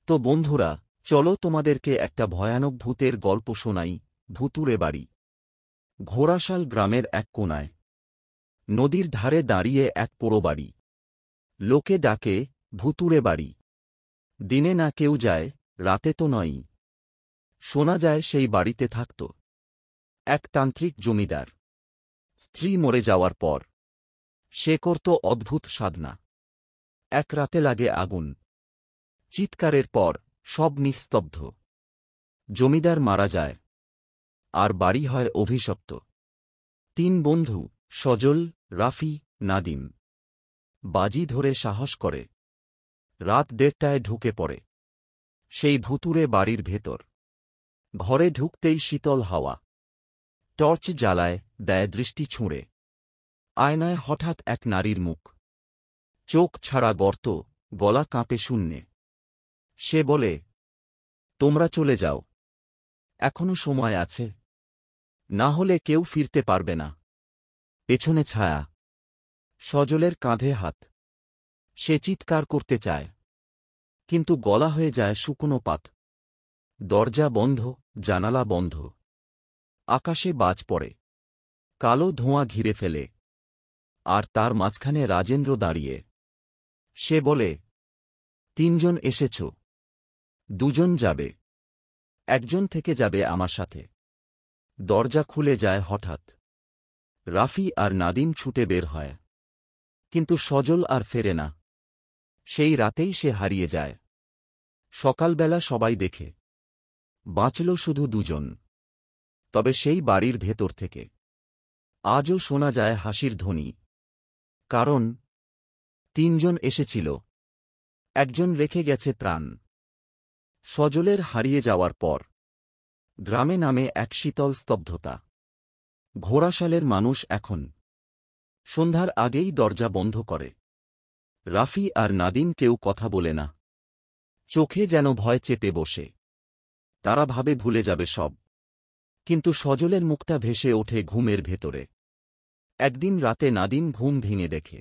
তো বন্ধুরা, চলো তোমাদেরকে একটা ভয়ানক ভূতের গল্প শোনাই। ভুতুড়ে বাড়ি। ঘোড়াশাল গ্রামের এক কোণায় নদীর ধারে দাঁড়িয়ে এক পোড়ো বাড়ি। লোকে ডাকে ভুতুড়ে বাড়ি। দিনে না কেউ যায়, রাতে তো নয়ই। শোনা যায় সেই বাড়িতে থাকত এক তান্ত্রিক জমিদার। স্ত্রী মরে যাওয়ার পর সে করত অদ্ভুত সাধনা। এক রাতে লাগে আগুন। চিৎকারের পর সব নিস্তব্ধ। জমিদার মারা যায়, আর বাড়ি হয় অভিশপ্ত। 3 বন্ধু, সজল, রাফি, নাদিম, বাজি ধরে সাহস করে রাত 1:30টায় ঢুকে পড়ে সেই ভুতুড়ে বাড়ির ভেতর। ঘরে ঢুকতেই শীতল হাওয়া। টর্চ জ্বালায়, দেয় দৃষ্টি ছুঁড়ে। আয়নায় হঠাৎ এক নারীর মুখ। চোখ ছাড়া গর্ত, গলা কাঁপে শূন্যে। সে বলে, তোমরা চলে যাও, এখনো সময় আছে, না হলে কেউ ফিরতে পারবে না। পেছনে ছায়া। সজলের কাঁধে হাত। সে চিৎকার করতে চায়, কিন্তু গলা হয়ে যায় শুকনো পাত। দরজা বন্ধ, জানালা বন্ধ। আকাশে বাজ পড়ে, কালো ধোঁয়া ঘিরে ফেলে। আর তার মাঝখানে রাজেন্দ্র দাঁড়িয়ে। সে বলে, 3 জন এসেছ, 2 জন যাবে, 1 জন থেকে যাবে আমার সাথে। দরজা খুলে যায় হঠাৎ। রাফি আর নাদিম ছুটে বের হয়, কিন্তু সজল আর ফেরে না। সেই রাতেই সে হারিয়ে যায়। সকালবেলা সবাই দেখে, বাঁচল শুধু 2 জন, তবে সেই বাড়ির ভেতর থেকে আজও শোনা যায় হাসির ধ্বনি। কারণ 3 জন এসেছিল, 1 জন রেখে গেছে প্রাণ। সজলের হারিয়ে যাওয়ার পর গ্রামে নামে এক শীতল স্তব্ধতা। ঘোড়াশালের মানুষ এখন সন্ধ্যার আগেই দরজা বন্ধ করে। রাফি আর নাদিম কেউ কথা বলে না। চোখে যেন ভয় চেপে বসে। তারা ভাবে ভুলে যাবে সব, কিন্তু সজলের মুখটা ভেসে ওঠে ঘুমের ভেতরে। একদিন রাতে নাদিম ঘুম ভেঙে দেখে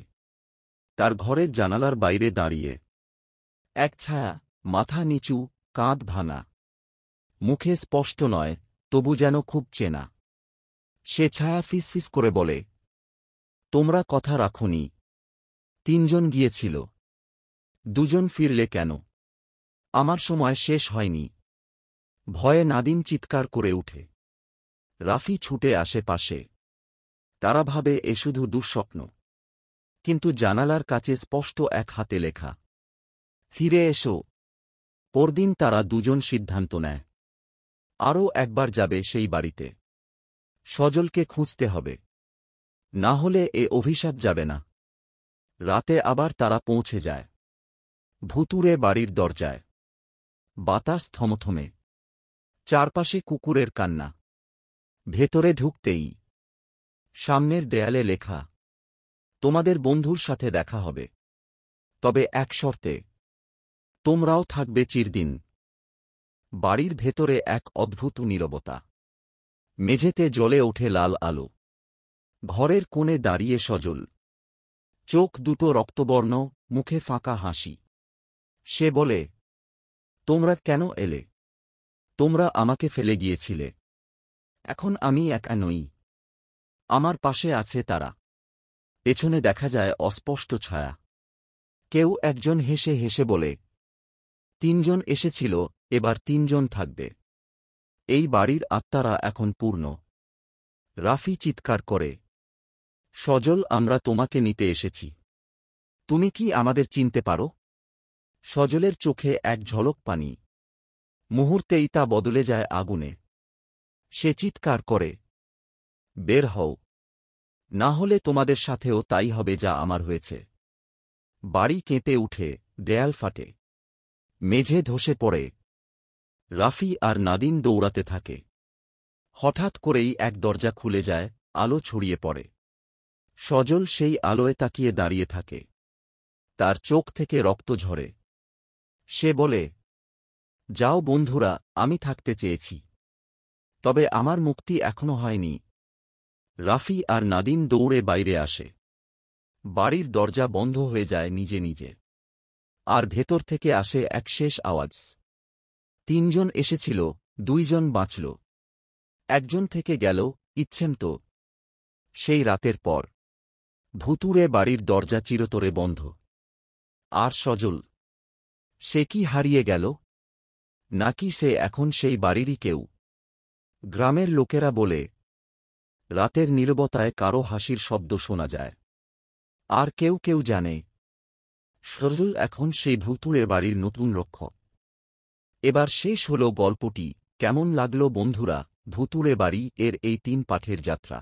তার ঘরের জানালার বাইরে দাঁড়িয়ে এক ছায়া, মাথা নিচু, কাঁধ ভাঙা। মুখে স্পষ্ট নয়, তবু যেন খুব চেনা। সে ছায়া ফিসফিস করে বলে, তোমরা কথা রাখোনি। 3 জন গিয়েছিল, 2 জন ফিরলে কেন? আমার সময় শেষ হয়নি। ভয়ে নাদিম চিৎকার করে উঠে। রাফি ছুটে আসে পাশে। তারা ভাবে এ শুধু দুঃস্বপ্ন, কিন্তু জানালার কাছে স্পষ্ট এক হাতে লেখা, ফিরে এসো। পরদিন তারা 2 জন সিদ্ধান্ত নেয়, আরও একবার যাবে সেই বাড়িতে। সজলকে খুঁজতে হবে, না হলে এ অভিশাপ যাবে না। রাতে আবার তারা পৌঁছে যায় ভুতুড়ে বাড়ির দরজায়। বাতাস থমথমে, চারপাশে কুকুরের কান্না। ভেতরে ঢুকতেই সামনের দেয়ালে লেখা, তোমাদের বন্ধুর সাথে দেখা হবে, তবে এক শর্তে, তোমরাও থাকবে চিরদিন। বাড়ির ভেতরে এক অদ্ভুত নীরবতা। মেঝেতে জ্বলে ওঠে লাল আলো। ঘরের কোণে দাঁড়িয়ে সজল। চোখ দুটো রক্তবর্ণ, মুখে ফাঁকা হাসি। সে বলে, তোমরা কেন এলে? তোমরা আমাকে ফেলে গিয়েছিলে, এখন আমি একা নই, আমার পাশে আছে তারা। পেছনে দেখা যায় অস্পষ্ট ছায়া। কেউ একজন হেসে হেসে বলে, 3 জন এসেছিল, এবার 3 জন থাকবে। এই বাড়ির আত্মারা এখন পূর্ণ। রাফি চিৎকার করে, সজল, আমরা তোমাকে নিতে এসেছি। তুমি কি আমাদের চিনতে পারো? সজলের চোখে এক ঝলক পানি। মুহূর্তেই তা বদলে যায় আগুনে। সে চিৎকার করে, বের হও, না হলে তোমাদের সাথেও তাই হবে যা আমার হয়েছে। বাড়ি কেঁপে উঠে, দেয়াল ফাটে, মেঝে ধসে পড়ে। রাফি আর নাদিম দৌড়াতে থাকে। হঠাৎ করেই এক দরজা খুলে যায়, আলো ছড়িয়ে পড়ে। সজল সেই আলোয় তাকিয়ে দাঁড়িয়ে থাকে। তার চোখ থেকে রক্ত ঝরে। সে বলে, যাও বন্ধুরা, আমি থাকতে চেয়েছি, তবে আমার মুক্তি এখনো হয়নি। রাফি আর নাদিম দৌড়ে বাইরে আসে। বাড়ির দরজা বন্ধ হয়ে যায় নিজে নিজে। আর ভেতর থেকে আসে এক শেষ আওয়াজ। ৩ জন এসেছিল, 2 জন বাঁচল। একজন থেকে গেল, ইচ্ছেম তো। সেই রাতের পর ভুতুড়ে বাড়ির দরজা চিরতরে বন্ধ। আর সজল, সে কি হারিয়ে গেল? নাকি সে এখন সেই বাড়িরই কেউ? গ্রামের লোকেরা বলে, রাতের নীরবতায় কারো হাসির শব্দ শোনা যায়। আর কেউ কেউ জানে, সজল এখন সেই ভুতুড়ে বাড়ির নতুন রক্ষক। এবার শেষ হল গল্পটি। কেমন লাগলো বন্ধুরা ভুতুড়ে বাড়ি এর এই 3 পাঠের যাত্রা?